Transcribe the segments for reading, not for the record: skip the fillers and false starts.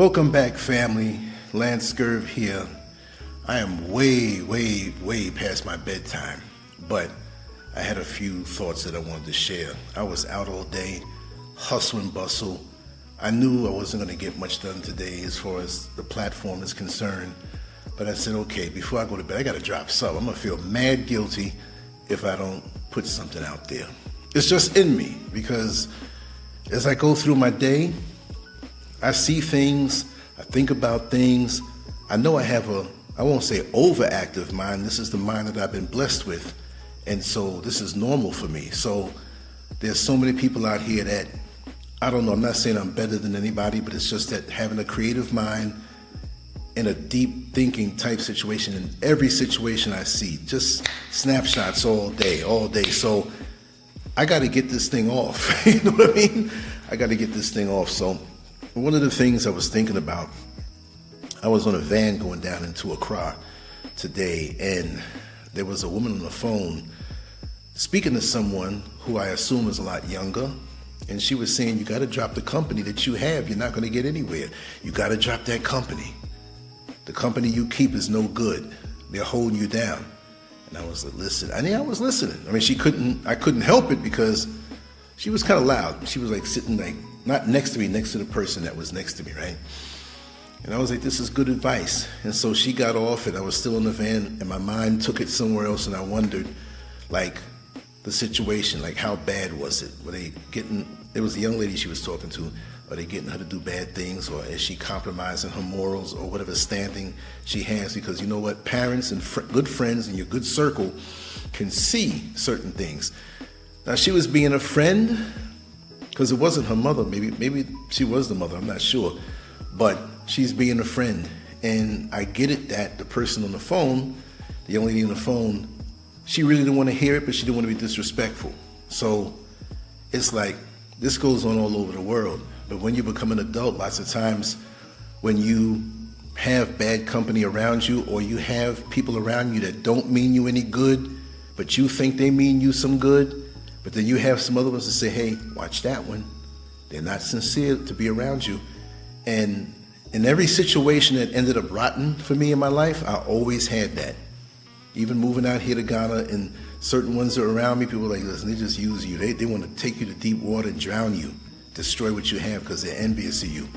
Welcome back, family. LanceScurv here. I am way past my bedtime, but I had a few thoughts that I wanted to share. I was out all day, hustle and bustle. I knew I wasn't going to get much done today as far as the platform is concerned, but I said, okay, before I go to bed, I got to drop something. I'm going to feel mad guilty if I don't put something out there. It's just in me, because as I go through my day, I see things, I think about things. I know I have I won't say overactive mind. This is the mind that I've been blessed with. And so this is normal for me. So there's so many people out here that, I don't know, I'm not saying I'm better than anybody, but it's just that having a creative mind in a deep thinking type situation, in every situation I see, just snapshots all day. So I got to get this thing off. You know what I mean? I got to get this thing off. So one of the things I was thinking about, I was on a van going down into Accra today, and there was a woman on the phone speaking to someone who I assume is a lot younger, and she was saying, you got to drop the company that you have. You're not going to get anywhere. You got to drop that company. The company you keep is no good. They're holding you down. And I was like, listen. I was listening. I mean, I couldn't help it because she was kind of loud. She was like sitting like, not next to me, next to the person that was next to me, right? And I was like, this is good advice. And so she got off, and I was still in the van, and my mind took it somewhere else, and I wondered, like, the situation, like, how bad was it? Were they getting, it was a young lady she was talking to, are they getting her to do bad things, or is she compromising her morals, or whatever standing she has? Because you know what, parents and good friends in your good circle can see certain things. Now, she was being a friend, because it wasn't her mother. Maybe she was the mother, I'm not sure. But she's being a friend. And I get it that the person on the phone, the young lady on the phone, she really didn't want to hear it, but she didn't want to be disrespectful. So it's like, this goes on all over the world. But when you become an adult, lots of times when you have bad company around you, or you have people around you that don't mean you any good, but you think they mean you some good, but then you have some other ones that say, hey, watch that one. They're not sincere to be around you. And in every situation that ended up rotten for me in my life, I always had that. Even moving out here to Ghana, and certain ones that are around me, people are like, listen, they just use you. They want to take you to deep water and drown you, destroy what you have because they're envious of you.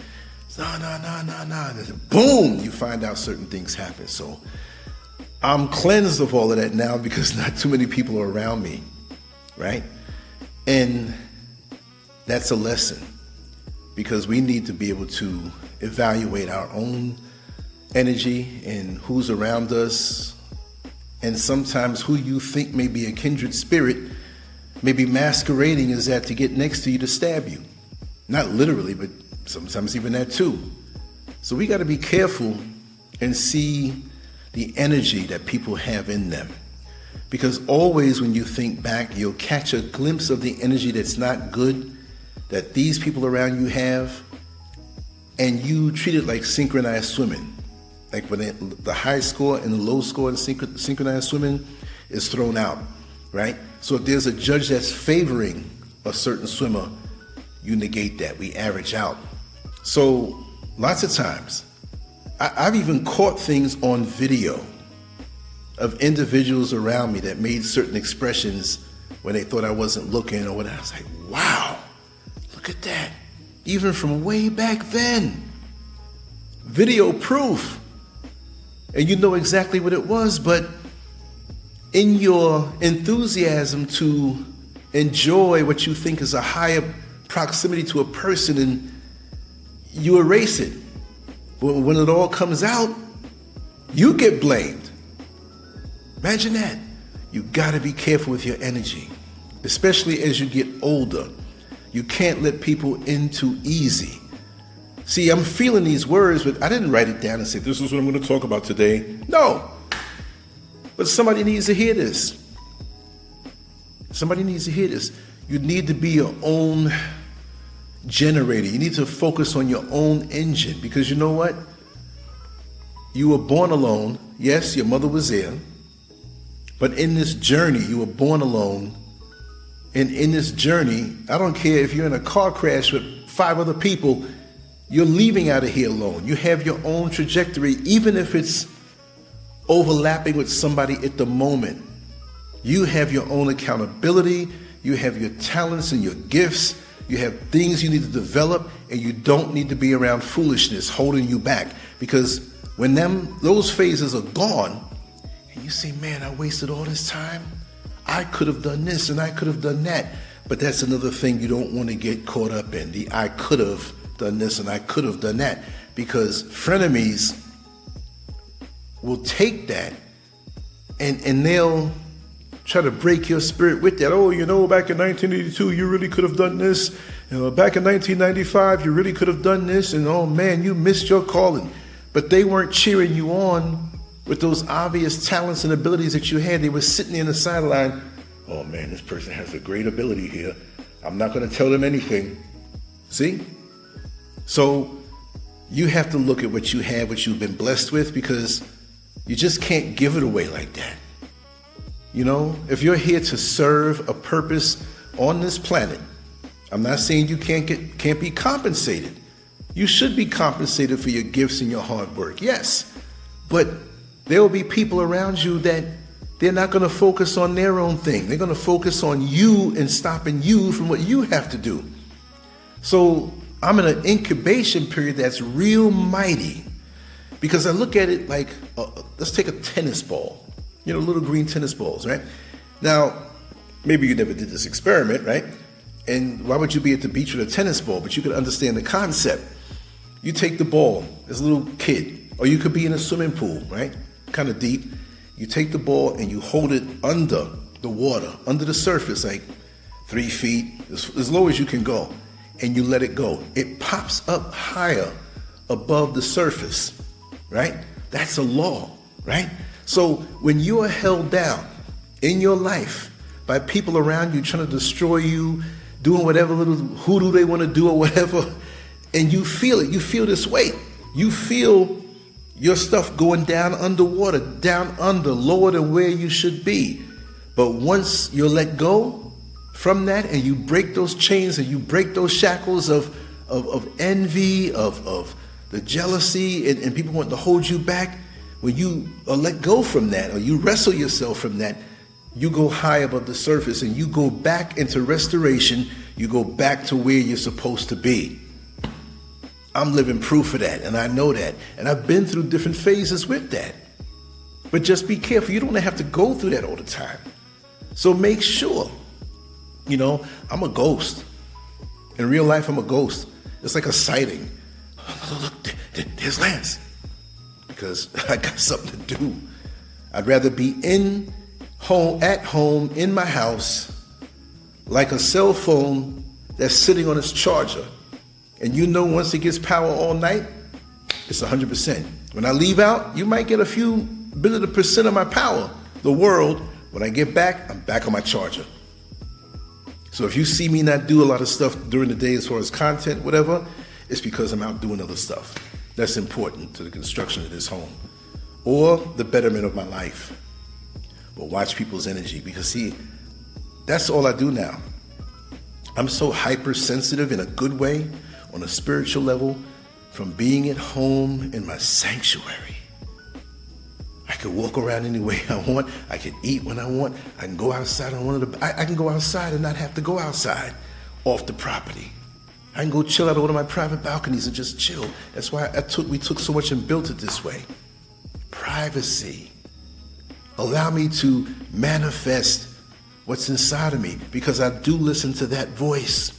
No. And boom, you find out certain things happen. So I'm cleansed of all of that now because not too many people are around me, right? And that's a lesson, because we need to be able to evaluate our own energy and who's around us. And sometimes who you think may be a kindred spirit may be masquerading as that to get next to you to stab you. Not literally, but sometimes even that too. So we got to be careful and see the energy that people have in them. Because always when you think back, you'll catch a glimpse of the energy that's not good, that these people around you have, and you treat it like synchronized swimming. Like when the high score and the low score in synchronized swimming is thrown out, right? So if there's a judge that's favoring a certain swimmer, you negate that. We average out. So lots of times, I've even caught things on video of individuals around me that made certain expressions when they thought I wasn't looking or whatever. I was like, wow, look at that. Even from way back then. Video proof. And you know exactly what it was, but in your enthusiasm to enjoy what you think is a higher proximity to a person, and you erase it. But when it all comes out, you get blamed. Imagine that. You gotta be careful with your energy, especially as you get older. You can't let people in too easy. See, I'm feeling these words, but I didn't write it down and say, this is what I'm gonna talk about today. No, but somebody needs to hear this. Somebody needs to hear this. You need to be your own generator. You need to focus on your own engine, because you know what? You were born alone. Yes, your mother was there. But in this journey, you were born alone. And in this journey, I don't care if you're in a car crash with 5 other people, You're leaving out of here alone. You have your own trajectory, even if it's overlapping with somebody at the moment. You have your own accountability. You have your talents and your gifts. You have things you need to develop, and you don't need to be around foolishness holding you back. Because when those phases are gone, and you say, man, I wasted all this time. I could have done this and I could have done that. But that's another thing you don't want to get caught up in. The I could have done this and I could have done that. Because frenemies will take that and they'll try to break your spirit with that. Oh, back in 1982, you really could have done this. Back in 1995, you really could have done this. And oh man, you missed your calling. But they weren't cheering you on with those obvious talents and abilities that you had. They were sitting in the sideline. Oh man, this person has a great ability here. I'm not going to tell them anything. See? So you have to look at what you have, what you've been blessed with, because you just can't give it away like that. If you're here to serve a purpose on this planet, I'm not saying you can't be compensated. You should be compensated for your gifts and your hard work, yes. But there will be people around you that they're not going to focus on their own thing. They're going to focus on you and stopping you from what you have to do. So I'm in an incubation period that's real mighty, because I look at it like, let's take a tennis ball, little green tennis balls, right? Now, maybe you never did this experiment, right? And why would you be at the beach with a tennis ball? But you could understand the concept. You take the ball as a little kid, or you could be in a swimming pool, right? Kind of deep. You take the ball and you hold it under the water, under the surface, like 3 feet, as low as you can go, and you let it go. It pops up higher above the surface, right? That's a law, right? So when you are held down in your life by people around you trying to destroy you, doing whatever little hoodoo they want to do or whatever, and you feel it, you feel this weight, you feel your stuff going down underwater, down under, lower than where you should be. But once you're let go from that and you break those chains and you break those shackles of envy, of the jealousy, and people want to hold you back, when you are let go from that, or you wrestle yourself from that, you go high above the surface and you go back into restoration. You go back to where you're supposed to be. I'm living proof of that, and I know that. And I've been through different phases with that. But just be careful. You don't have to go through that all the time. So make sure, I'm a ghost. In real life, I'm a ghost. It's like a sighting. Look, there's Lance. Because I got something to do. I'd rather be at home, in my house, like a cell phone that's sitting on its charger. And once it gets power all night, it's 100%. When I leave out, you might get a few bit of the percent of my power. The world, when I get back, I'm back on my charger. So if you see me not do a lot of stuff during the day as far as content, whatever, it's because I'm out doing other stuff. That's important to the construction of this home or the betterment of my life. But watch people's energy, because see, that's all I do now. I'm so hypersensitive in a good way, on a spiritual level, from being at home in my sanctuary. I can walk around any way I want. I can eat when I want. I can go outside on I can go outside and not have to go outside off the property. I can go chill out on one of my private balconies and just chill. That's why we took so much and built it this way. Privacy. Allow me to manifest what's inside of me, because I do listen to that voice.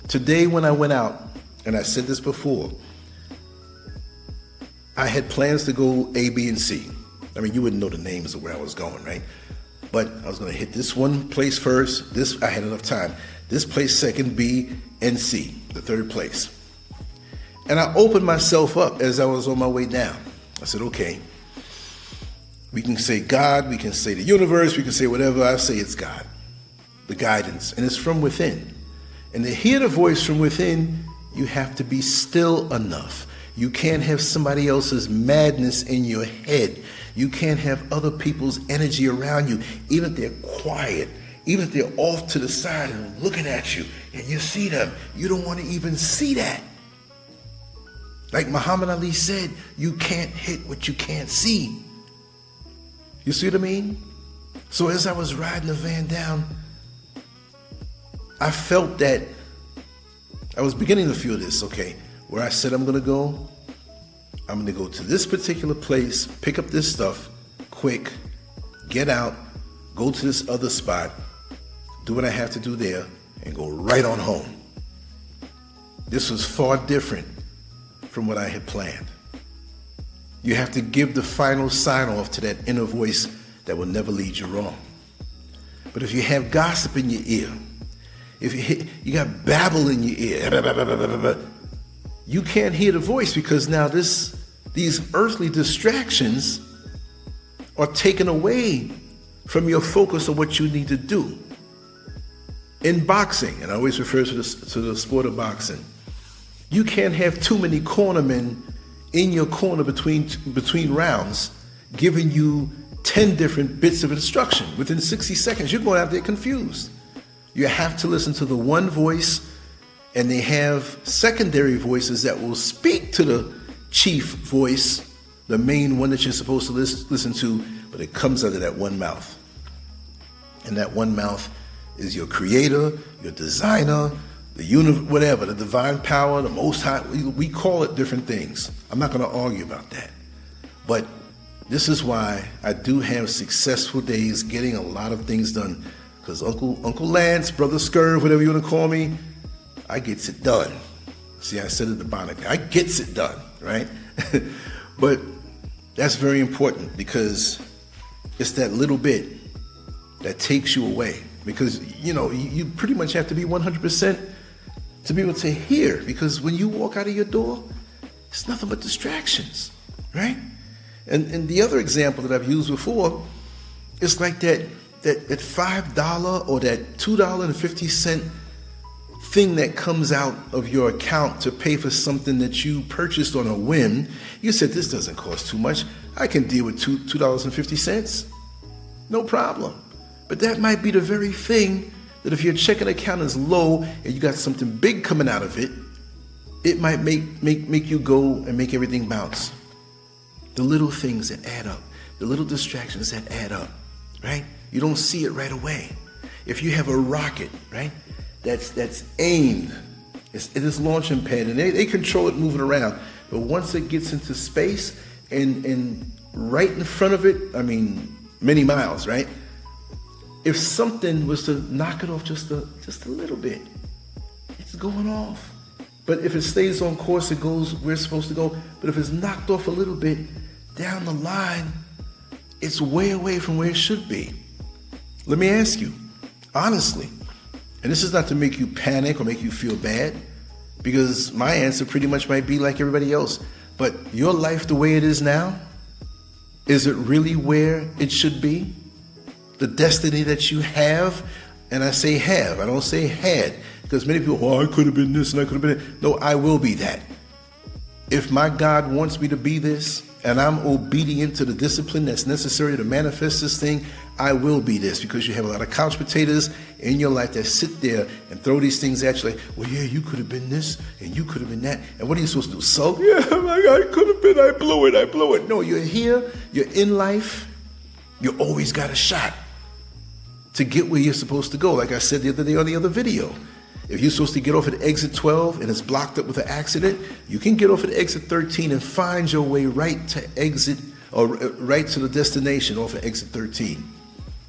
Today when I went out, and I said this before, I had plans to go A, B, and C. I mean, you wouldn't know the names of where I was going, right? But I was going to hit this one place first. This, I had enough time. This place second, B, and C, the third place. And I opened myself up as I was on my way down. I said, okay, we can say God, we can say the universe, we can say whatever. I say it's God, the guidance, and it's from within. And to hear the voice from within, you have to be still enough. You can't have somebody else's madness in your head. You can't have other people's energy around you, even if they're quiet, even if they're off to the side and looking at you, and you see them. You don't want to even see that. Like Muhammad Ali said, you can't hit what you can't see. You see what I mean? So as I was riding the van down, I felt that, I was beginning to feel this, okay, where I said I'm going to go to this particular place, pick up this stuff, quick, get out, go to this other spot, do what I have to do there, and go right on home. This was far different from what I had planned. You have to give the final sign off to that inner voice that will never lead you wrong. But if you have gossip in your ear, if you got babble in your ear, you can't hear the voice, because now these earthly distractions are taken away from your focus of what you need to do. In boxing, and I always refer to the sport of boxing, you can't have too many cornermen in your corner between rounds giving you 10 different bits of instruction. Within 60 seconds, you're going out there confused. You have to listen to the one voice, and they have secondary voices that will speak to the chief voice, the main one that you're supposed to listen to, but it comes out of that one mouth. And that one mouth is your creator, your designer, the whatever, the divine power, the most high. We call it different things. I'm not going to argue about that. But this is why I do have successful days getting a lot of things done. Because Uncle Lance, Brother Scurv, whatever you want to call me, I gets it done. See, I said it ironically. I gets it done, right? But that's very important, because it's that little bit that takes you away. Because, you pretty much have to be 100% to be able to hear. Because when you walk out of your door, it's nothing but distractions, right? And the other example that I've used before is like that $5 or that $2.50 thing that comes out of your account to pay for something that you purchased on a whim. You said, this doesn't cost too much. I can deal with $2.50. No problem. But that might be the very thing that if your checking account is low and you got something big coming out of it, it might make you go and make everything bounce. The little things that add up, the little distractions that add up, right? You don't see it right away. If you have a rocket, right, that's aimed, it is launching pad, and they control it moving around. But once it gets into space and right in front of it, many miles, right? If something was to knock it off just a little bit, it's going off. But if it stays on course, it goes where it's supposed to go. But if it's knocked off a little bit down the line, it's way away from where it should be. Let me ask you, honestly, and this is not to make you panic or make you feel bad, because my answer pretty much might be like everybody else. But your life the way it is now, is it really where it should be? The destiny that you have, and I say have, I don't say had, because many people, I could have been this and I could have been that. No, I will be that. If my God wants me to be this, and I'm obedient to the discipline that's necessary to manifest this thing, I will be this, because you have a lot of couch potatoes in your life that sit there and throw these things at you like, well, yeah, you could have been this and you could have been that. And what are you supposed to do? Sulk? Yeah, I could have been, I blew it. No, you're here, you're in life, you always got a shot to get where you're supposed to go. Like I said the other day on the other video, if you're supposed to get off at exit 12 and it's blocked up with an accident, you can get off at exit 13 and find your way right to exit, or right to the destination off at exit 13,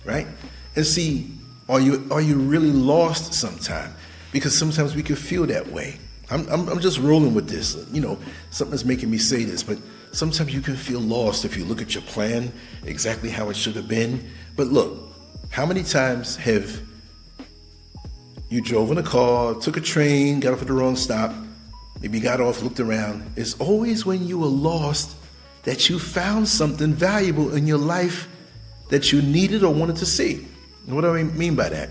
right? And see, are you really lost sometime? Because sometimes we can feel that way. I'm just rolling with this. Something's making me say this, but sometimes you can feel lost if you look at your plan exactly how it should have been. But look, how many times have you drove in a car, took a train, got off at the wrong stop, maybe got off, looked around? It's always when you were lost that you found something valuable in your life that you needed or wanted to see. And what do I mean by that?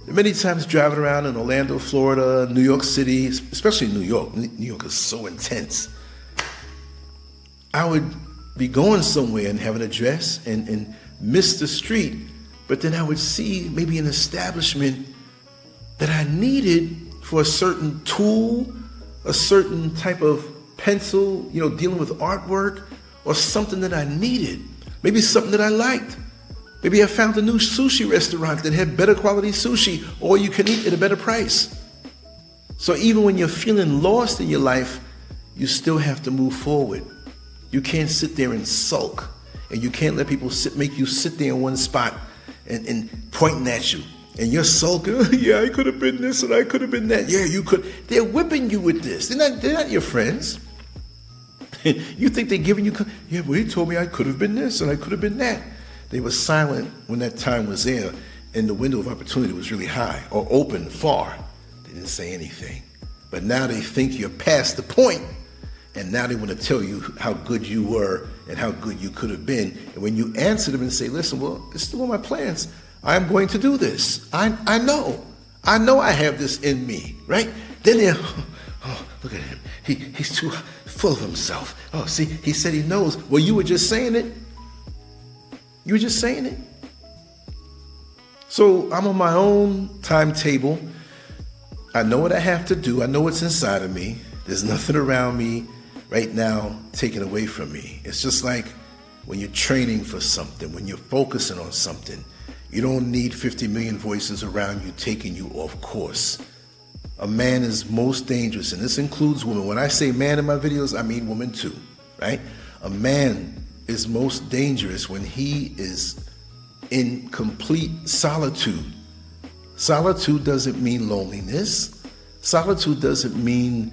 Many times driving around in Orlando, Florida, New York City, especially New York. New York is so intense. I would be going somewhere and have an address and miss the street, but then I would see maybe an establishment that I needed for a certain tool, a certain type of pencil, dealing with artwork, or something that I needed. Maybe something that I liked. Maybe I found a new sushi restaurant that had better quality sushi, or you can eat at a better price. So even when you're feeling lost in your life, you still have to move forward. You can't sit there and sulk, and you can't let people make you sit there in one spot and pointing at you. And you're sulking, yeah, I could have been this and I could have been that. Yeah, you could. They're whipping you with this. They're not your friends. You think they're giving you, yeah, well, he told me I could have been this and I could have been that. They were silent when that time was there and the window of opportunity was really high or open far. They didn't say anything. But now they think you're past the point, and now they want to tell you how good you were and how good you could have been. And when you answer them and say, listen, well, it's still on my plans. I'm going to do this. I know I have this in me, right? Then they're, oh, look at him. He's too full of himself. Oh, see, he said he knows. Well, you were just saying it. You were just saying it. So I'm on my own timetable. I know what I have to do. I know what's inside of me. There's nothing around me right now taken away from me. It's just like when you're training for something, when you're focusing on something, you don't need 50 million voices around you taking you off course. A man is most dangerous, and this includes women. When I say man in my videos, I mean women too, right? A man is most dangerous when he is in complete solitude. Solitude doesn't mean loneliness. Solitude doesn't mean,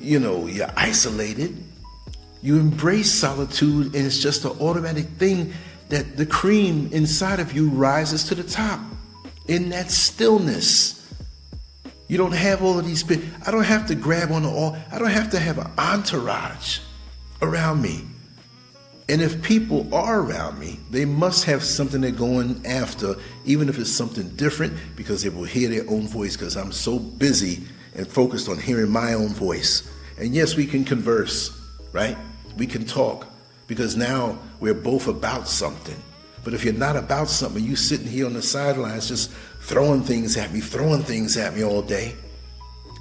you're isolated. You embrace solitude, and it's just an automatic thing that the cream inside of you rises to the top in that stillness. You don't have all of these, I don't have to grab on I don't have to have an entourage around me. And if people are around me, they must have something they're going after, even if it's something different, because they will hear their own voice, because I'm so busy and focused on hearing my own voice. And yes, we can converse, right? We can talk, because now we're both about something. But if you're not about something, you sitting here on the sidelines just throwing things at me all day,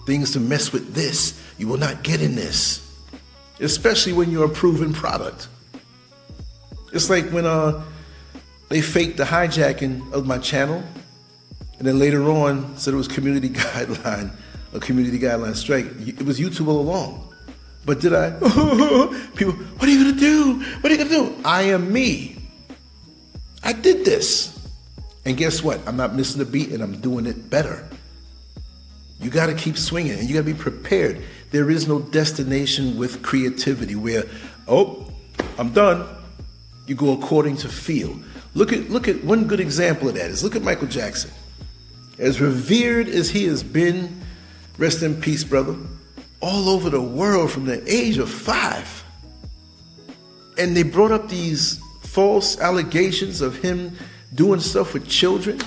things to mess with this, you will not get in this, especially when you're a proven product. It's like when they faked the hijacking of my channel, and then later on said it was community guideline strike. It was YouTube all along. But did I? People, what are you gonna do? What are you gonna do? I am me. I did this. And guess what? I'm not missing a beat, and I'm doing it better. You gotta keep swinging, and you gotta be prepared. There is no destination with creativity where, oh, I'm done. You go according to feel. Look at one good example of that is look at Michael Jackson. As revered as he has been, rest in peace, brother, all over the world from the age of 5. And they brought up these false allegations of him doing stuff with children.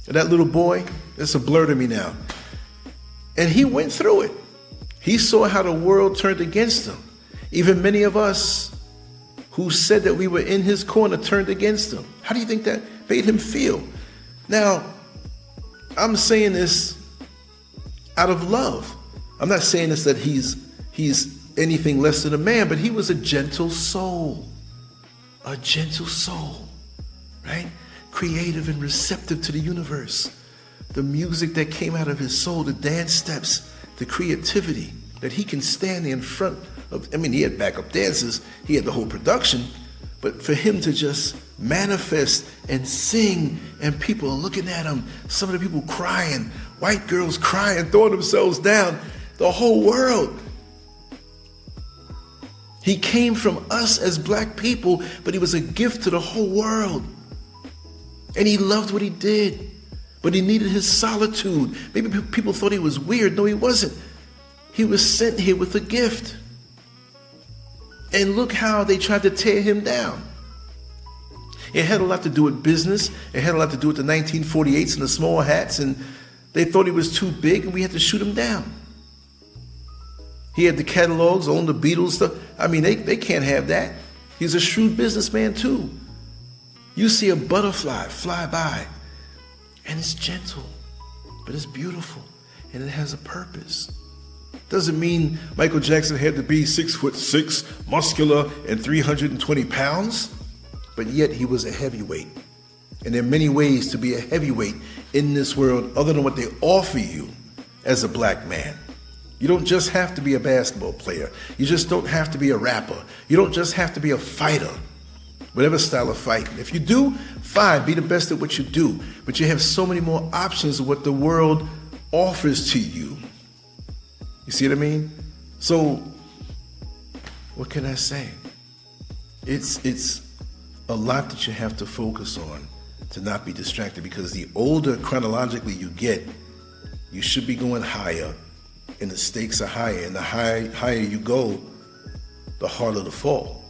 That little boy, that's a blur to me now. And he went through it. He saw how the world turned against him. Even many of us who said that we were in his corner turned against him. How do you think that made him feel? Now, I'm saying this out of love. I'm not saying this that he's anything less than a man, but he was a gentle soul. A gentle soul, right? Creative and receptive to the universe. The music that came out of his soul, the dance steps, the creativity that he can stand in front of. I mean, he had backup dancers, he had the whole production, but for him to just manifest and sing, and people are looking at him, some of the people crying, white girls crying, throwing themselves down, the whole world. He came from us as black people, but he was a gift to the whole world. And he loved what he did, but he needed his solitude. Maybe people thought he was weird. No, he wasn't. He was sent here with a gift. And look how they tried to tear him down. It had a lot to do with business. It had a lot to do with the 1948s and the small hats, and they thought he was too big, and we had to shoot him down. He had the catalogs, owned the Beatles stuff. I mean, they can't have that. He's a shrewd businessman too. You see a butterfly fly by, and it's gentle, but it's beautiful, and it has a purpose. Doesn't mean Michael Jackson had to be 6'6", muscular, and 320 pounds, but yet he was a heavyweight. And there are many ways to be a heavyweight in this world other than what they offer you as a black man. You don't just have to be a basketball player. You just don't have to be a rapper. You don't just have to be a fighter, whatever style of fighting. If you do, fine, be the best at what you do. But you have so many more options of what the world offers to you. You see what I mean? So, what can I say? It's a lot that you have to focus on to not be distracted, because the older chronologically you get, you should be going higher, and the stakes are higher, and the higher you go, the harder the fall.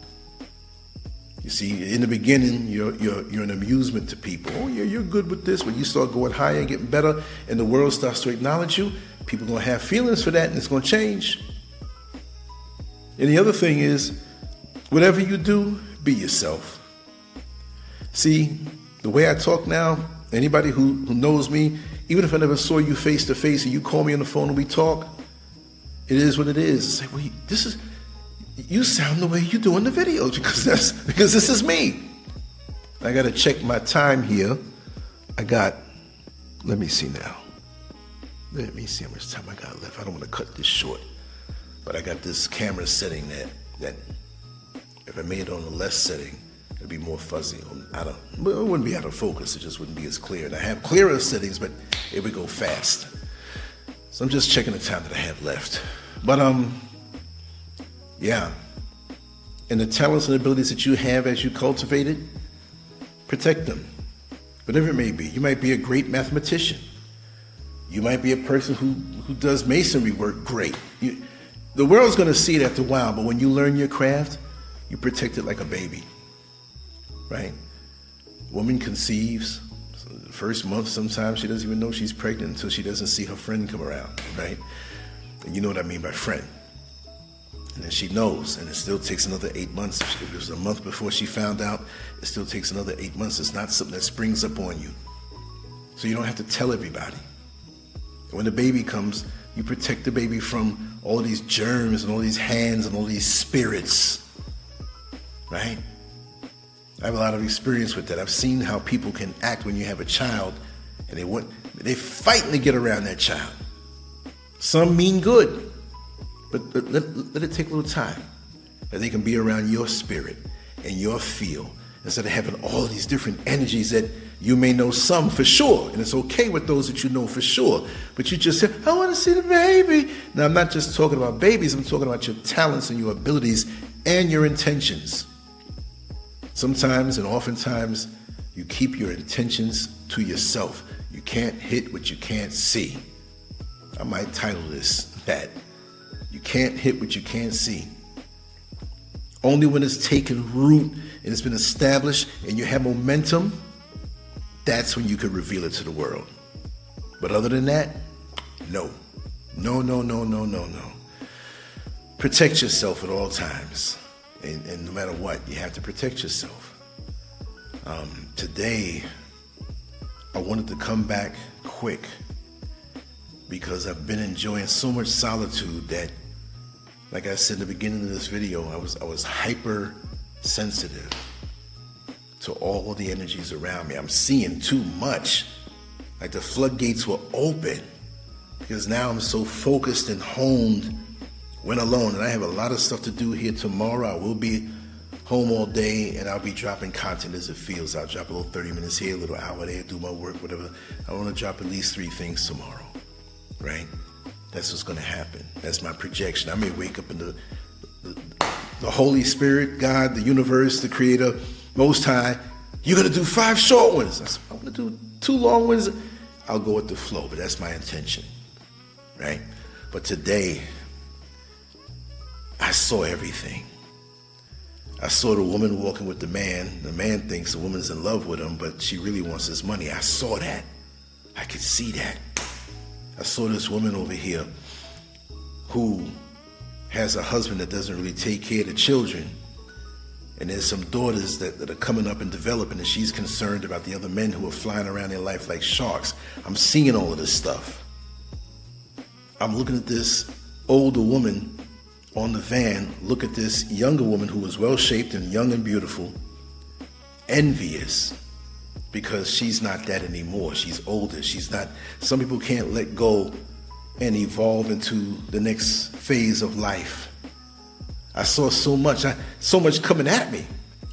You see, in the beginning, you're an amusement to people. Oh, yeah, you're good with this. When you start going higher and getting better, and the world starts to acknowledge you, people are going to have feelings for that, and it's going to change. And the other thing is, whatever you do, be yourself. See, the way I talk now, anybody who knows me, even if I never saw you face to face and you call me on the phone and we talk, it is what it is. It's like, well, you sound the way you do in the videos, because this is me. I got to check my time here. Let me see now. Let me see how much time I got left. I don't want to cut this short, but I got this camera setting that if I made it on the less setting, it'd be more fuzzy. It wouldn't be out of focus. It just wouldn't be as clear. And I have clearer settings, but it would go fast. So I'm just checking the time that I have left. But yeah. And the talents and abilities that you have as you cultivate it, protect them. Whatever it may be. You might be a great mathematician. You might be a person who does masonry work great. The world's going to see it after a while, but when you learn your craft, you protect it like a baby, right? Woman conceives. So the first month, sometimes she doesn't even know she's pregnant until she doesn't see her friend come around, right? And you know what I mean by friend. And then she knows, and it still takes another 8 months. If it was a month before she found out, it still takes another 8 months. It's not something that springs up on you. So you don't have to tell everybody. When the baby comes, you protect the baby from all these germs and all these hands and all these spirits, right? I have a lot of experience with that. I've seen how people can act when you have a child, and they fighting to get around that child. Some mean good, but let it take a little time, that they can be around your spirit and your feel, instead of having all of these different energies that you may know some for sure, and it's okay with those that you know for sure, but you just say, I want to see the baby. Now, I'm not just talking about babies, I'm talking about your talents and your abilities and your intentions. Sometimes and oftentimes, you keep your intentions to yourself. You can't hit what you can't see. I might title this that. You can't hit what you can't see. Only when it's taken root and it's been established and you have momentum, that's when you could reveal it to the world. But other than that, no. No. Protect yourself at all times. And no matter what, you have to protect yourself. Today, I wanted to come back quick because I've been enjoying so much solitude that, like I said in the beginning of this video, I was hyper sensitive to all the energies around me. I'm seeing too much. Like the floodgates were open, because now I'm so focused and honed when alone. And I have a lot of stuff to do here tomorrow. I will be home all day, and I'll be dropping content as it feels. I'll drop a little 30 minutes here, a little hour there, do my work, whatever. I want to drop at least 3 things tomorrow, right? That's what's going to happen. That's my projection. I may wake up in the Holy Spirit, God, the universe, the Creator, Most High. You're going to do 5 short ones. I want to do 2 long ones. I'll go with the flow, but that's my intention, right? But today, I saw everything. I saw the woman walking with the man. The man thinks the woman's in love with him, but she really wants his money. I saw that. I could see that. I saw this woman over here who has a husband that doesn't really take care of the children. And there's some daughters that are coming up and developing, and she's concerned about the other men who are flying around their life like sharks. I'm seeing all of this stuff. I'm looking at this, older woman on the van look at this younger woman who was well-shaped and young and beautiful, envious, because she's not that anymore. She's older. She's not. Some people can't let go and evolve into the next phase of life. I saw so much coming at me.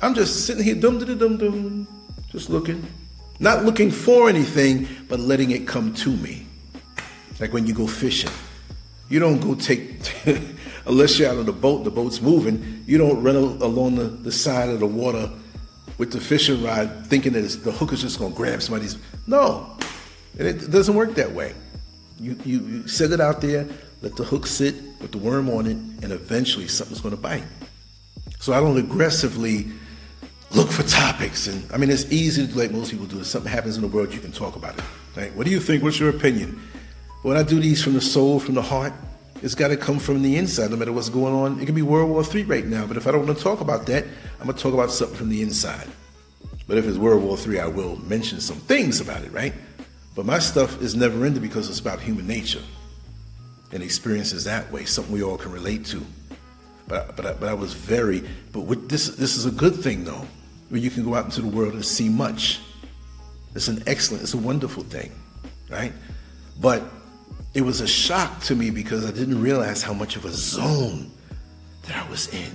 I'm just sitting here, dum-dum-dum-dum, just looking. Not looking for anything, but letting it come to me. Like when you go fishing. You don't go unless you're out on the boat's moving, you don't run along the side of the water with the fishing rod thinking that the hook is just going to grab somebody's. No, it doesn't work that way. You set it out there, let the hook sit with the worm on it, and eventually something's going to bite. So I don't aggressively look for topics. And I mean, it's easy to, like most people do. If something happens in the world, you can talk about it. Right? What do you think? What's your opinion? When I do these from the soul, from the heart, it's got to come from the inside, no matter what's going on. It can be World War III right now, but if I don't want to talk about that, I'm going to talk about something from the inside. But if it's World War III, I will mention some things about it, right? But my stuff is never ending because it's about human nature and experiences that way, something we all can relate to. But this is a good thing, though, where you can go out into the world and see much. It's a wonderful thing, right? But it was a shock to me because I didn't realize how much of a zone that I was in.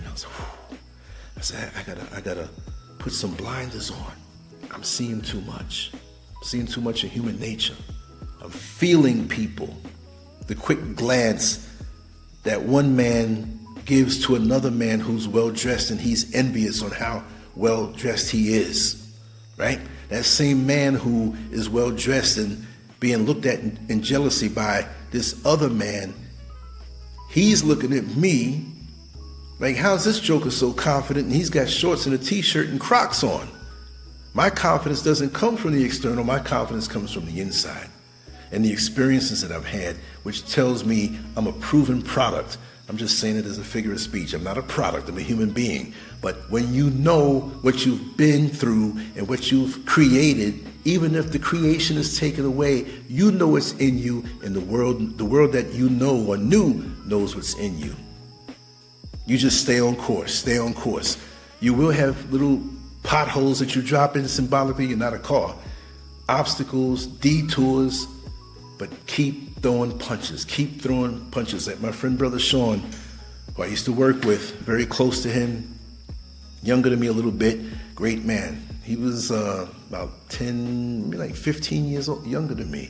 I said, I gotta put some blinders on. I'm seeing too much. I'm seeing too much of human nature. I'm feeling people. The quick glance that one man gives to another man who's well-dressed and he's envious on how well-dressed he is, right? That same man who is well-dressed and being looked at in jealousy by this other man, he's looking at me like, how's this joker so confident and he's got shorts and a t-shirt and Crocs on? My confidence doesn't come from the external, my confidence comes from the inside and the experiences that I've had, which tells me I'm a proven product. I'm just saying it as a figure of speech. I'm not a product, I'm a human being. But when you know what you've been through and what you've created, even if the creation is taken away, you know it's in you, and the world that you know or knew knows what's in you. You just stay on course, stay on course. You will have little potholes that you drop in symbolically, you're not a car. Obstacles, detours, but keep throwing punches, keep throwing punches. Like my friend Brother Sean, who I used to work with, very close to him, younger than me a little bit, great man. He was about 10, maybe like 15 years old, younger than me.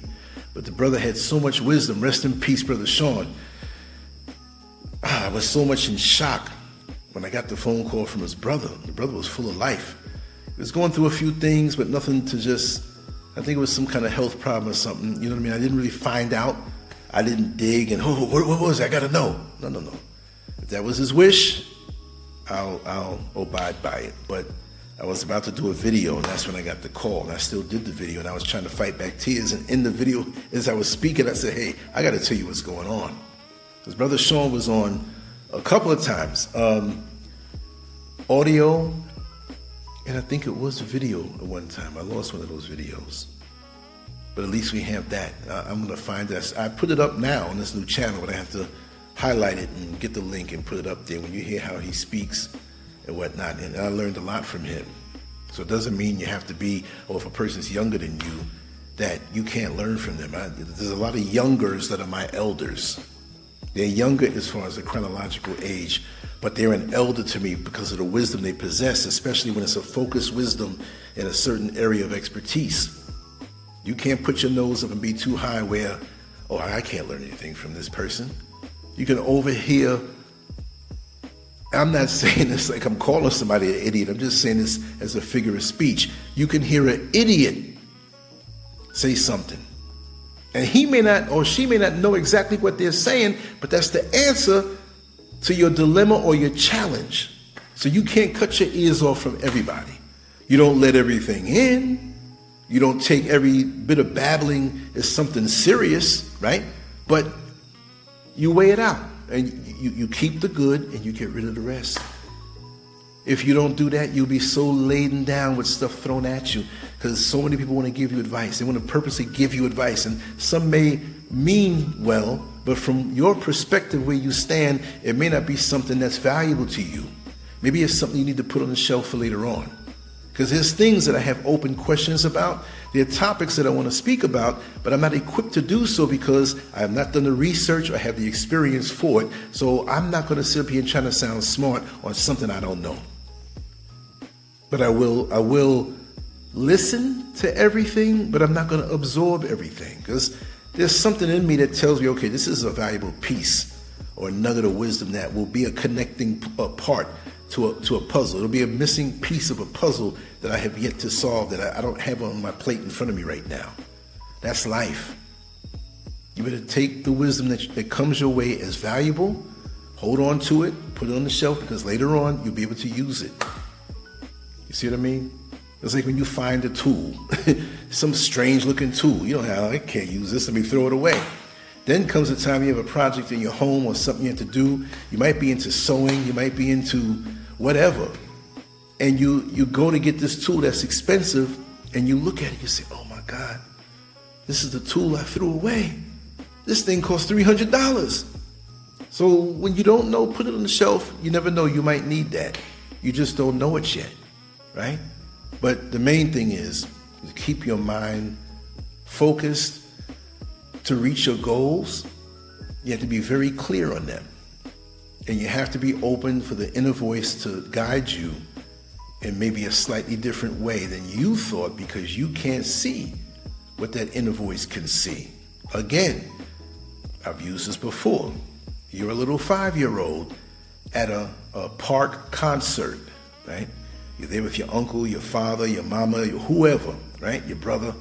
But the brother had so much wisdom. Rest in peace, Brother Sean. I was so much in shock when I got the phone call from his brother. The brother was full of life. He was going through a few things, but nothing to just, I think it was some kind of health problem or something. You know what I mean? I didn't really find out. I didn't dig and, what was it? I got to know. No. If that was his wish, I'll abide by it. But I was about to do a video, and that's when I got the call, and I still did the video, and I was trying to fight back tears. And in the video, as I was speaking, I said, hey, I got to tell you what's going on. Because Brother Sean was on a couple of times, audio, and I think it was video at one time. I lost one of those videos. But at least we have that. I'm going to find that. I put it up now on this new channel, but I have to highlight it and get the link and put it up there when you hear how he speaks and whatnot. And I learned a lot from him. So it doesn't mean you have to be, or if a person's younger than you, that you can't learn from them. There's a lot of youngers that are my elders. They're younger as far as the chronological age, but they're an elder to me because of the wisdom they possess, especially when it's a focused wisdom in a certain area of expertise. You can't put your nose up and be too high where, oh, I can't learn anything from this person. You can overhear. I'm not saying this like I'm calling somebody an idiot. I'm just saying this as a figure of speech. You can hear an idiot say something, and he may not or she may not know exactly what they're saying, but that's the answer to your dilemma or your challenge. So you can't cut your ears off from everybody. You don't let everything in. You don't take every bit of babbling as something serious, right? But you weigh it out, and you keep the good and you get rid of the rest. If you don't do that, you'll be so laden down with stuff thrown at you, because so many people want to give you advice. They want to purposely give you advice, and some may mean well, but from your perspective where you stand, it may not be something that's valuable to you. Maybe it's something you need to put on the shelf for later on. Because there's things that I have open questions about. There are topics that I want to speak about, but I'm not equipped to do so because I have not done the research or have the experience for it. So I'm not going to sit up here and try to sound smart on something I don't know. But I will listen to everything, but I'm not going to absorb everything, because there's something in me that tells me, okay, this is a valuable piece or a nugget of wisdom that will be a connecting part to a puzzle. It'll be a missing piece of a puzzle that I have yet to solve, that I don't have on my plate in front of me right now. That's life. You better take the wisdom that comes your way as valuable, hold on to it, put it on the shelf, because later on you'll be able to use it. You see what I mean? It's like when you find a tool, some strange looking tool. You know, I can't use this, let me throw it away. Then comes the time you have a project in your home or something you have to do. You might be into sewing, you might be into whatever. And you go to get this tool that's expensive, and you look at it, you say, oh my God, this is the tool I threw away. This thing costs $300. So when you don't know, put it on the shelf. You never know, you might need that. You just don't know it yet, right? But the main thing is to keep your mind focused to reach your goals. You have to be very clear on them. And you have to be open for the inner voice to guide you in maybe a slightly different way than you thought, because you can't see what that inner voice can see. Again, I've used this before. You're a little 5-year-old at a park concert, right? You're there with your uncle, your father, your mama, whoever, right? Your brother.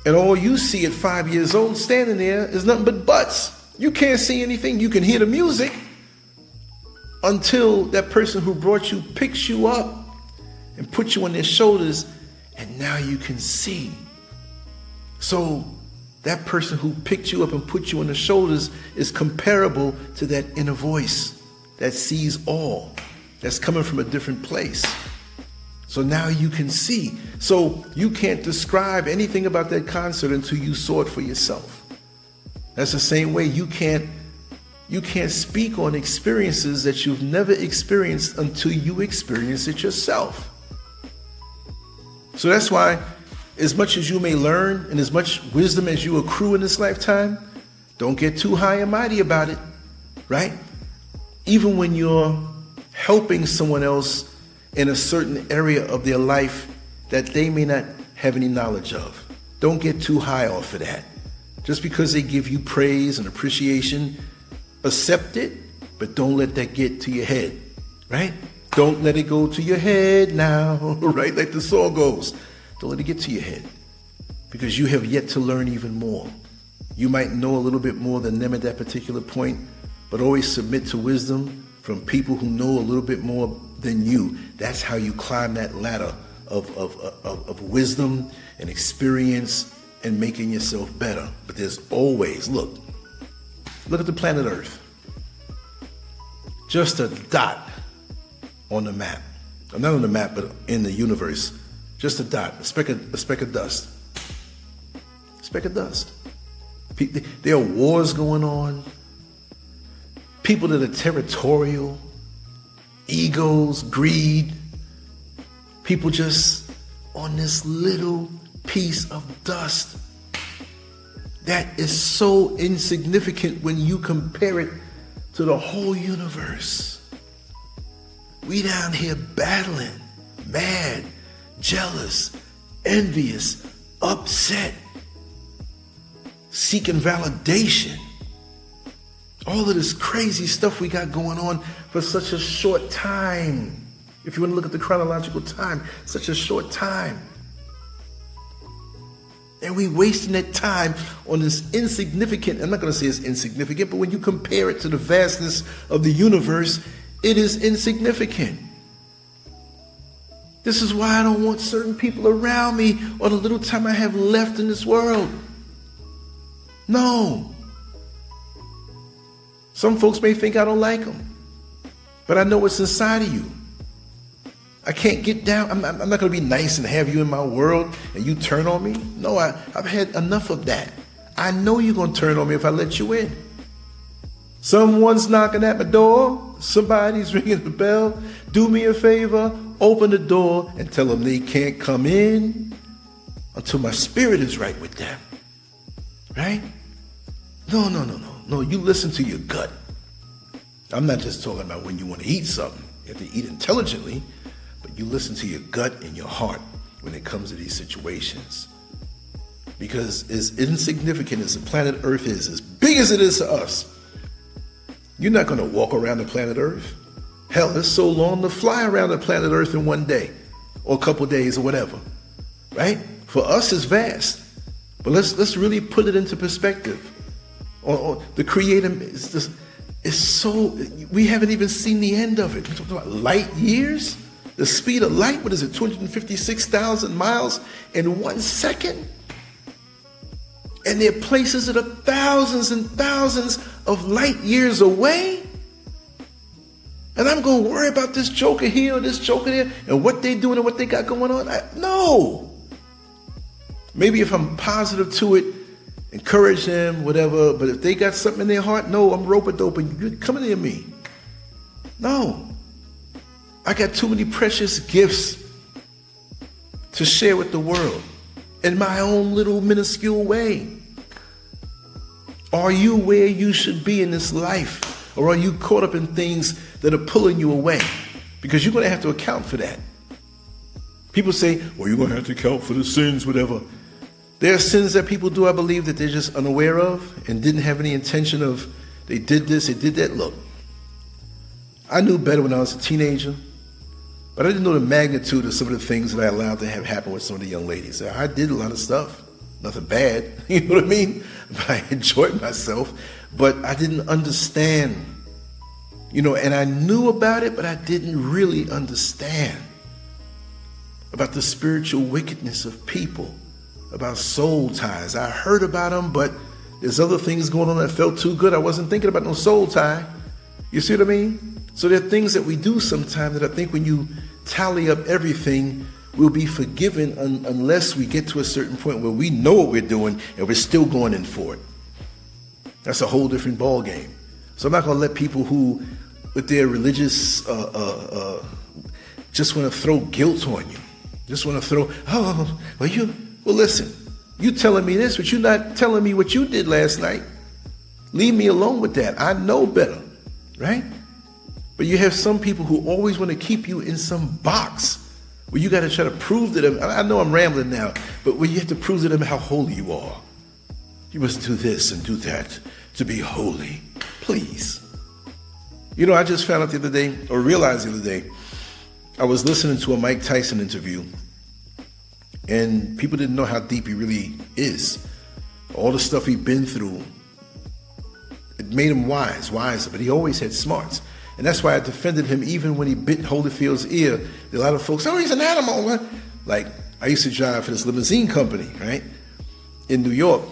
And all you see at 5 years old standing there is nothing but butts. You can't see anything. You can hear the music until that person who brought you picks you up and puts you on their shoulders, and now you can see. So that person who picked you up and put you on the shoulders is comparable to that inner voice that sees all, that's coming from a different place. So now you can see. So you can't describe anything about that concert until you saw it for yourself. That's the same way you can't speak on experiences that you've never experienced until you experience it yourself. So that's why, as much as you may learn and as much wisdom as you accrue in this lifetime, don't get too high and mighty about it, right? Even when you're helping someone else in a certain area of their life that they may not have any knowledge of, don't get too high off of that. Just because they give you praise and appreciation, accept it, but don't let that get to your head, right? Don't let it go to your head now, right? Like the song goes. Don't let it get to your head, because you have yet to learn even more. You might know a little bit more than them at that particular point, but always submit to wisdom from people who know a little bit more than you. That's how you climb that ladder of wisdom and experience and making yourself better. But there's always, look at the planet Earth. Just a dot on the map. Not on the map, but in the universe. Just a dot, a speck of dust. A speck of dust. There are wars going on. People that are territorial, egos, greed. People just on this little piece of dust that is so insignificant when you compare it to the whole universe. We down here battling, mad, jealous, envious, upset, seeking validation. All of this crazy stuff we got going on for such a short time. If you want to look at the chronological time, such a short time. And we wasting that time on this insignificant, I'm not going to say it's insignificant, but when you compare it to the vastness of the universe, it is insignificant. This is why I don't want certain people around me or the little time I have left in this world. No. Some folks may think I don't like them, but I know what's inside of you. I can't get down. I'm not going to be nice and have you in my world and you turn on me. No, I've had enough of that. I know you're going to turn on me if I let you in. Someone's knocking at my door. Somebody's ringing the bell. Do me a favor, open the door and tell them they can't come in until my spirit is right with them. Right? No, you listen to your gut. I'm not just talking about when you want to eat something. You have to eat intelligently, but you listen to your gut and your heart when it comes to these situations. Because as insignificant as the planet Earth is, as big as it is to us, you're not going to walk around the planet Earth. Hell, it's so long to fly around the planet Earth in one day or a couple days or whatever. Right? For us, it's vast. But let's really put it into perspective. Or the Creator is so, we haven't even seen the end of it. We're talking about light years? The speed of light, what is it, 256,000 miles in 1 second? And there are places that are thousands and thousands of light years away. And I'm going to worry about this joker here or this joker there and what they're doing and what they got going on. No. Maybe if I'm positive to it, encourage them, whatever. But if they got something in their heart, no, I'm rope-a-dope and you're coming near me. No. I got too many precious gifts to share with the world in my own little minuscule way. Are you where you should be in this life? Or are you caught up in things that are pulling you away? Because you're going to have to account for that. People say, well, you're going to have to account for the sins, whatever. There are sins that people do, I believe, that they're just unaware of and didn't have any intention of, they did this, they did that. Look, I knew better when I was a teenager, but I didn't know the magnitude of some of the things that I allowed to have happen with some of the young ladies. I did a lot of stuff, nothing bad, you know what I mean? But I enjoyed myself, but I didn't understand, and I knew about it, but I didn't really understand about the spiritual wickedness of people, about soul ties. I heard about them, but there's other things going on that felt too good. I wasn't thinking about no soul tie. You see what I mean? So there are things that we do sometimes that I think when you tally up everything, we'll be forgiven unless we get to a certain point where we know what we're doing and we're still going in for it. That's a whole different ball game. So I'm not going to let people who, with their religious, just want to throw guilt on you. Just want to throw, well, listen, you telling me this, but you're not telling me what you did last night. Leave me alone with that. I know better, right? But you have some people who always want to keep you in some box where you got to try to prove to them. I know I'm rambling now, but when you have to prove to them how holy you are. You must do this and do that to be holy. Please. I just found out the other day, or realized the other day, I was listening to a Mike Tyson interview, and people didn't know how deep he really is. All the stuff he'd been through, it made him wiser, but he always had smarts. And that's why I defended him even when he bit Holyfield's ear. A lot of folks, he's an animal. Like, I used to drive for this limousine company, right? In New York.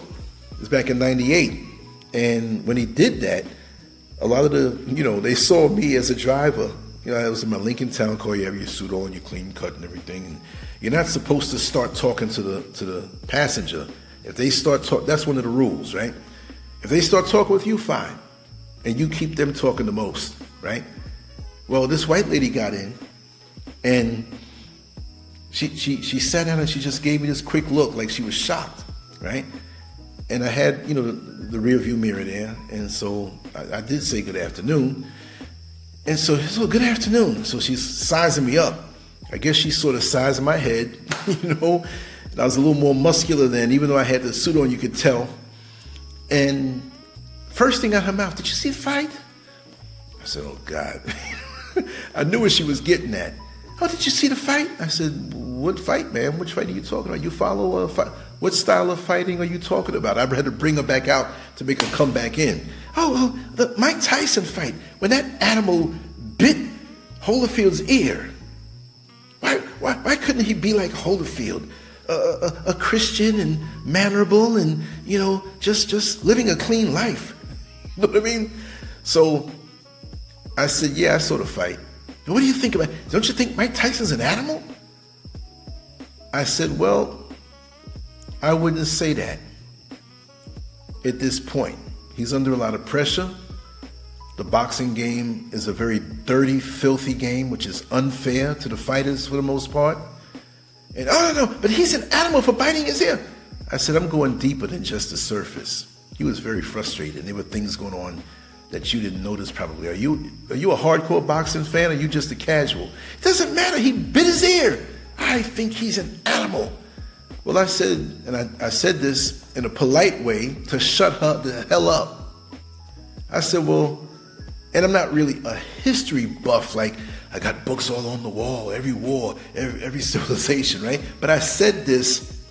It was back in 98. And when he did that, a lot of they saw me as a driver. I was in my Lincoln Town car. You have your suit on, your clean cut and everything. And you're not supposed to start talking to the passenger. If they start talking, that's one of the rules, right? If they start talking with you, fine. And you keep them talking the most, right? Well, this white lady got in, and she sat down and she just gave me this quick look, like she was shocked, right? And I had, the rear view mirror there, and so I did say good afternoon. And so, good afternoon. So she's sizing me up. I guess she's sort of sizing my head, And I was a little more muscular then, even though I had the suit on, you could tell. And first thing out of her mouth, did you see the fight? I said, oh, God. I knew what she was getting at. Oh, did you see the fight? I said, what fight, man? Which fight are you talking about? You follow a fight? What style of fighting are you talking about? I had to bring her back out to make her come back in. Oh, the Mike Tyson fight. When that animal bit Holyfield's ear. Why couldn't he be like Holyfield? A Christian and mannerable and, just living a clean life. You know what I mean? So I said, yeah, I saw the fight. And what do you think about it? Don't you think Mike Tyson's an animal? I said, well, I wouldn't say that. at this point. He's under a lot of pressure. The boxing game is a very dirty, filthy game, which is unfair to the fighters for the most part. And, oh, no, but he's an animal for biting his ear. I said, I'm going deeper than just the surface. He was very frustrated. There were things going on that you didn't notice probably. Are you a hardcore boxing fan or are you just a casual? It doesn't matter. He bit his ear. I think he's an animal. Well, I said, and I said this in a polite way to shut her the hell up. I said, well, and I'm not really a history buff, like I got books all on the wall, every war, every civilization, right? But I said this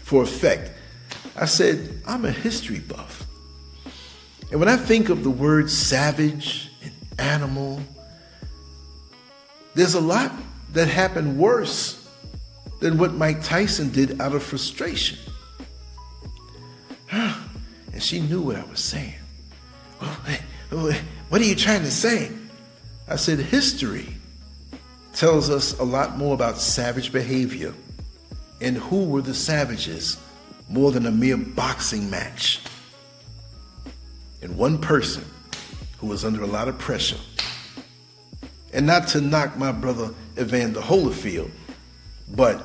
for effect. I said, I'm a history buff. And when I think of the word savage and animal, there's a lot that happened worse than what Mike Tyson did out of frustration. And she knew what I was saying. Well, what are you trying to say? I said, history tells us a lot more about savage behavior and who were the savages more than a mere boxing match. And one person who was under a lot of pressure. And not to knock my brother Evander Holyfield, but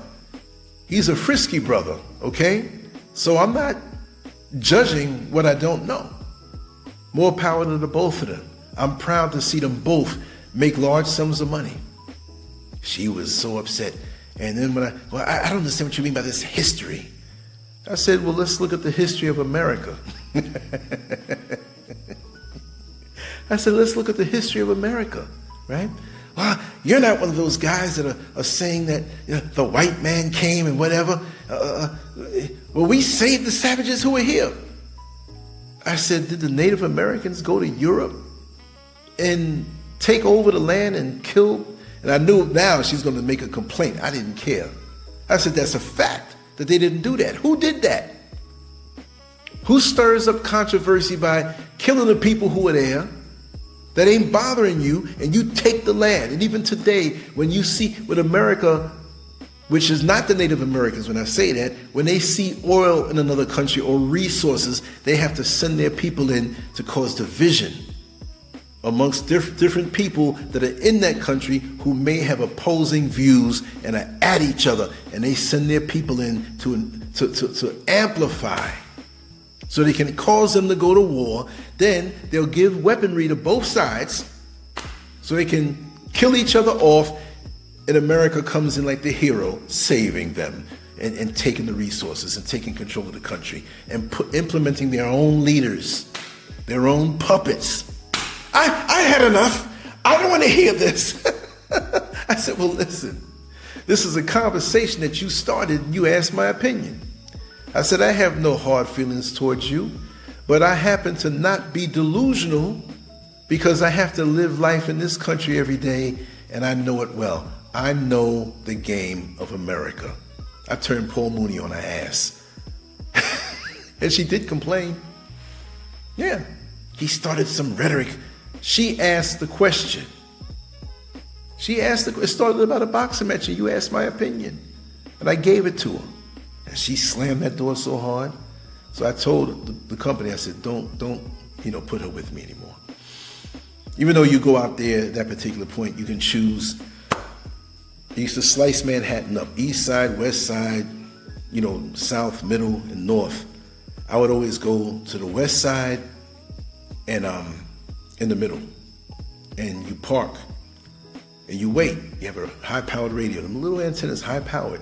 he's a frisky brother, okay? So I'm not judging what I don't know. More power to the both of them. I'm proud to see them both make large sums of money. She was so upset. And then I don't understand what you mean by this history. I said, well, let's look at the history of America. I said, let's look at the history of America, right? Well, you're not one of those guys that are saying that the white man came and whatever. Well, we saved the savages who were here. I said, did the Native Americans go to Europe and take over the land and kill? And I knew now she's going to make a complaint. I didn't care. I said, that's a fact that they didn't do that. Who did that? Who stirs up controversy by killing the people who were there that ain't bothering you, and you take the land? And even today, when you see with America, which is not the Native Americans when I say that, when they see oil in another country or resources, they have to send their people in to cause division amongst different people that are in that country who may have opposing views and are at each other, and they send their people in to amplify so they can cause them to go to war. Then they'll give weaponry to both sides so they can kill each other off, and America comes in like the hero, saving them and taking the resources and taking control of the country and implementing their own leaders, their own puppets. I had enough. I don't want to hear this. I said, well, listen, this is a conversation that you started and you asked my opinion. I said, I have no hard feelings towards you, but I happen to not be delusional because I have to live life in this country every day, and I know it well. I know the game of America. I turned Paul Mooney on her ass. And she did complain. Yeah, he started some rhetoric. She asked the question. It started about a boxing match, and you asked my opinion. And I gave it to her. And she slammed that door so hard. So I told the company, I said, don't put her with me anymore. Even though you go out there at that particular point, you can choose. I used to slice Manhattan up, east side, west side, south, middle, and north. I would always go to the west side and in the middle. And you park and you wait. You have a high-powered radio. The little antenna's high-powered.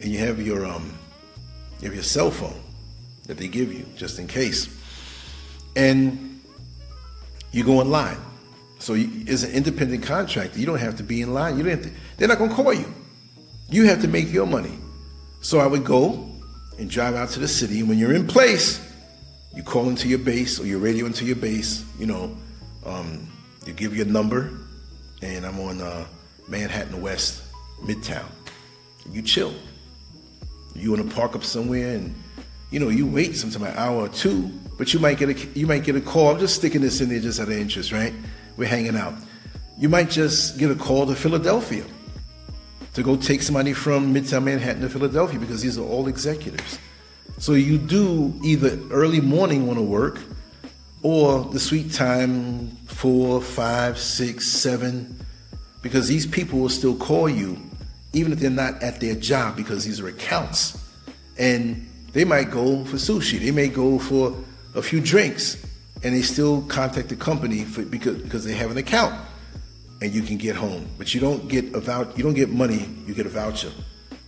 And you have your cell phone that they give you just in case. And you go in line. So as an independent contractor, you don't have to be in line. They're not going to call you. You have to make your money. So I would go and drive out to the city. And when you're in place, you call into your base or your radio into your base. You give your number, and I'm on Manhattan West, Midtown. You chill. You want to park up somewhere, and you wait sometime an hour or two, but you might get a call. I'm just sticking this in there just out of interest, right? We're hanging out. You might just get a call to Philadelphia to go take somebody from Midtown Manhattan to Philadelphia, because these are all executives. So you do either early morning want to work or the sweet time 4, 5, 6, 7, because these people will still call you even if they're not at their job, because these are accounts. And they might go for sushi, they may go for a few drinks, and they still contact the company because they have an account, and you can get home. But you don't get you don't get money, you get a voucher.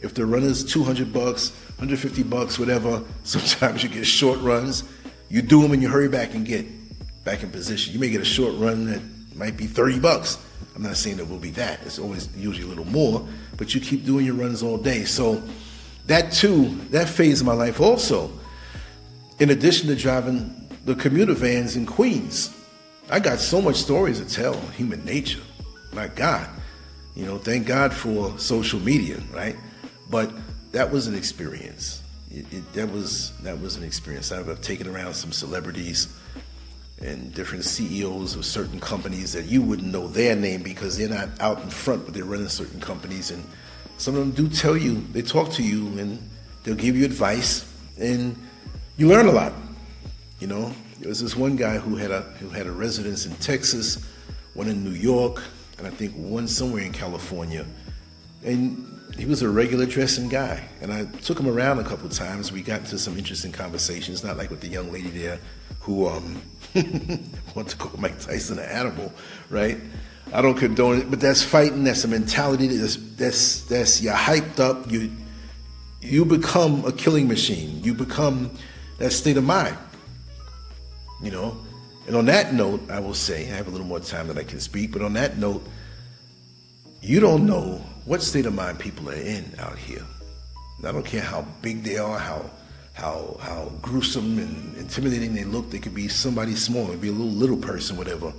If the run is $200, $150, whatever, sometimes you get short runs. You do them and you hurry back and get back in position. You may get a short run that might be $30. I'm not saying it will be that. It's always usually a little more, but you keep doing your runs all day. So that too, that phase of my life also, in addition to driving the commuter vans in Queens, I got so much stories to tell, human nature. My God, thank God for social media, right? But that was an experience. That was an experience. I've taken around some celebrities and different CEOs of certain companies that you wouldn't know their name because they're not out in front, but they're running certain companies. And some of them do tell you, they talk to you, and they'll give you advice, and you learn a lot. There was this one guy who had a residence in Texas, one in New York, and I think one somewhere in California. And he was a regular dressing guy, and I took him around a couple of times. We got into some interesting conversations, not like with the young lady there who wanted to call Mike Tyson an animal, right? I don't condone it, but that's fighting. That's a mentality. That's you're hyped up. You become a killing machine. You become that state of mind, And on that note, I will say, I have a little more time than I can speak, but on that note, you don't know what state of mind people are in out here. And I don't care how big they are, how gruesome and intimidating they look. They could be somebody small, it could be a little person, whatever.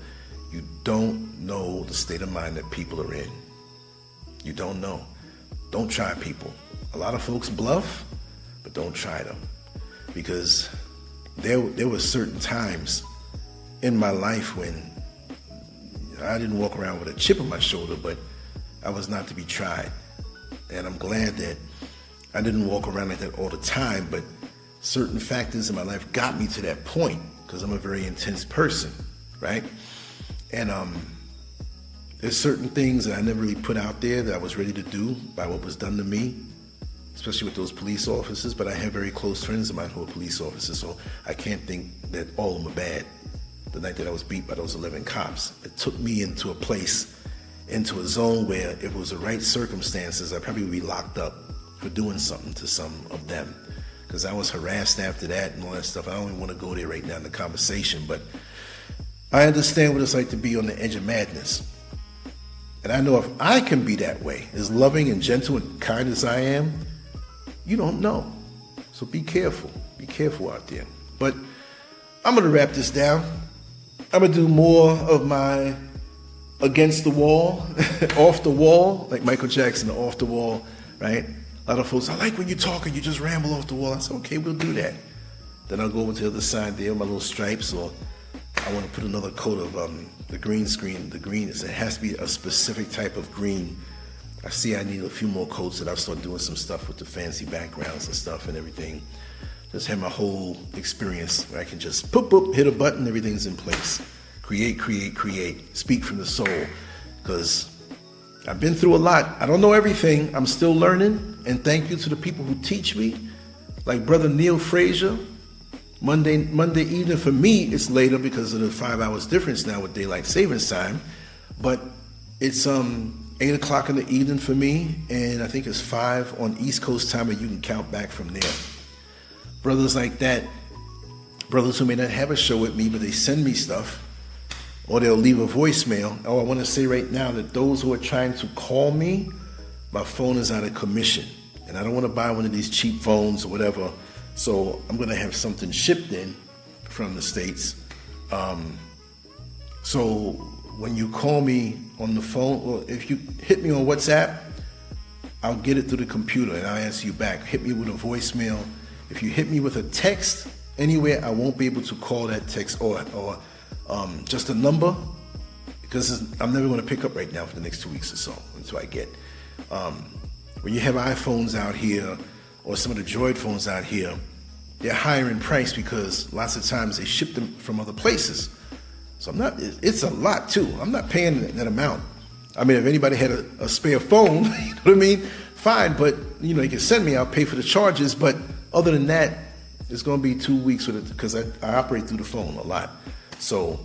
You don't know the state of mind that people are in. You don't know. Don't try people. A lot of folks bluff, but don't try them. Because there were certain times in my life when I didn't walk around with a chip on my shoulder, but I was not to be tried. And I'm glad that I didn't walk around like that all the time, but certain factors in my life got me to that point because I'm a very intense person, right? And there's certain things that I never really put out there that I was ready to do by what was done to me, especially with those police officers, but I have very close friends of mine who are police officers, so I can't think that all of them are bad. The night that I was beat by those 11 cops, it took me into a place, into a zone where if it was the right circumstances, I probably would be locked up for doing something to some of them. Because I was harassed after that and all that stuff. I don't even want to go there right now in the conversation, but I understand what it's like to be on the edge of madness. And I know if I can be that way, as loving and gentle and kind as I am, you don't know. So be careful. Be careful out there. But I'm going to wrap this down. I'm going to do more of my against the wall, off the wall, like Michael Jackson, off the wall, right? A lot of folks, I like when you talk and you just ramble off the wall. I said, okay, we'll do that. Then I'll go over to the other side there, my little stripes, or I want to put another coat of the green screen. The green, it has to be a specific type of green. I see I need a few more coats, and I'll start doing some stuff with the fancy backgrounds and stuff and everything. Just have my whole experience where I can just poop, hit a button, everything's in place. Create, speak from the soul, because I've been through a lot. I don't know everything. I'm still learning, and thank you to the people who teach me, like Brother Neil Frazier. Monday evening for me, it's later because of the 5 hours difference now with daylight savings time, but it's 8 o'clock in the evening for me, and I think it's 5 on East Coast time, and you can count back from there. Brothers like that, brothers who may not have a show with me, but they send me stuff, or they'll leave a voicemail. Oh, I want to say right now that those who are trying to call me, my phone is out of commission, and I don't want to buy one of these cheap phones or whatever, so I'm going to have something shipped in from the States. So when you call me on the phone, or if you hit me on WhatsApp, I'll get it through the computer and I'll answer you back. Hit me with a voicemail. If you hit me with a text anywhere, I won't be able to call that text or just a number, because I'm never going to pick up right now for the next 2 weeks or so until I get. When you have iPhones out here or some of the Droid phones out here, they're higher in price because lots of times they ship them from other places. So it's a lot too. I'm not paying that amount. I mean, if anybody had a spare phone, you know what I mean? Fine, but you can send me, I'll pay for the charges. But other than that, it's going to be 2 weeks with it because I operate through the phone a lot. So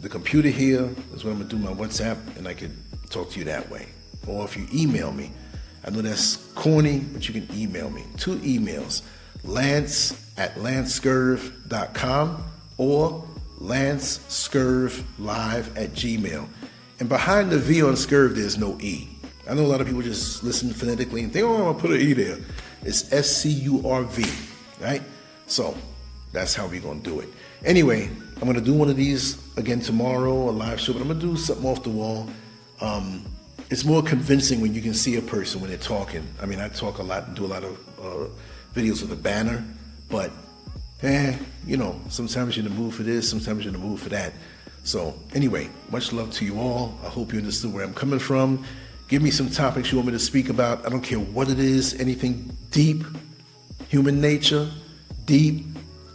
the computer here is what I'm going to do my WhatsApp, and I can talk to you that way. Or if you email me, I know that's corny, but you can email me. 2 emails, lance@lancescurv.com or LanceScurvLive@gmail. And behind the V on Scurv, there's no E. I know a lot of people just listen phonetically and think, oh, I'm going to put an E there. It's SCURV, right? So that's how we're going to do it. Anyway, I'm going to do one of these again tomorrow, a live show, but I'm going to do something off the wall. It's more convincing when you can see a person when they're talking. I mean, I talk a lot and do a lot of videos with a banner, but sometimes you're in the mood for this, sometimes you're in the mood for that. So anyway, much love to you all. I hope you understood where I'm coming from. Give me some topics you want me to speak about. I don't care what it is, anything deep, human nature, deep.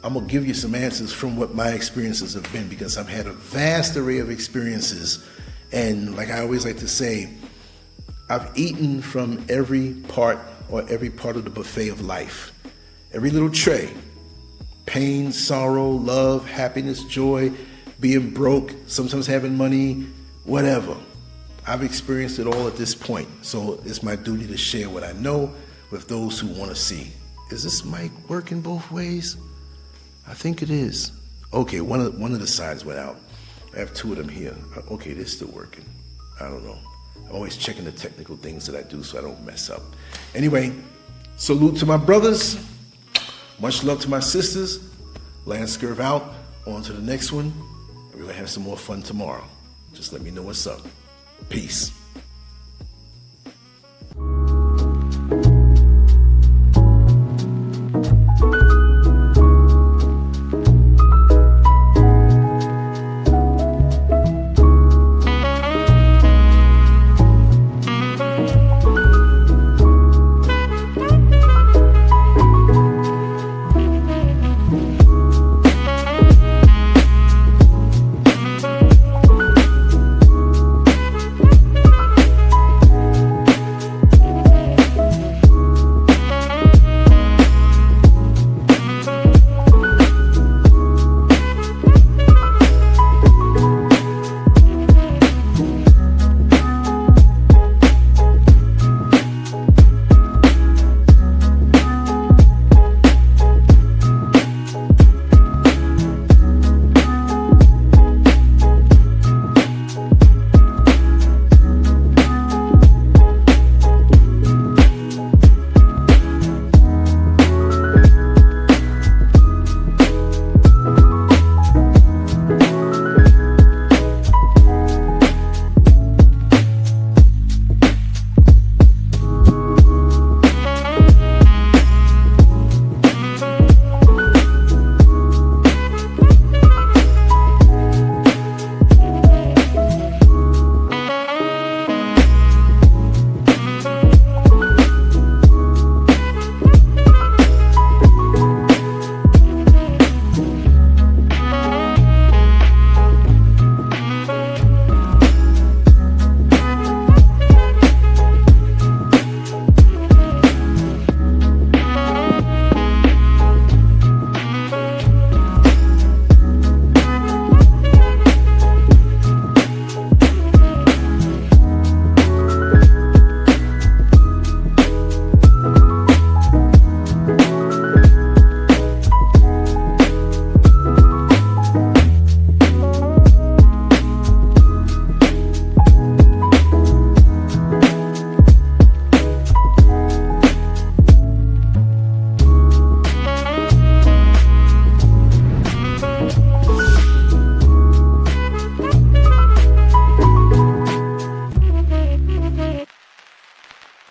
I'm going to give you some answers from what my experiences have been, because I've had a vast array of experiences. And like I always like to say, I've eaten from every part of the buffet of life. Every little tray. Pain, sorrow, love, happiness, joy, being broke, sometimes having money, whatever. I've experienced it all at this point. So it's my duty to share what I know with those who want to see. Is this mic working both ways? I think it is. Okay, one of the sides went out. I have 2 of them here. Okay, they're still working. I don't know. I'm always checking the technical things that I do so I don't mess up. Anyway, salute to my brothers. Much love to my sisters. LanceScurv out. On to the next one. We're going to have some more fun tomorrow. Just let me know what's up. Peace.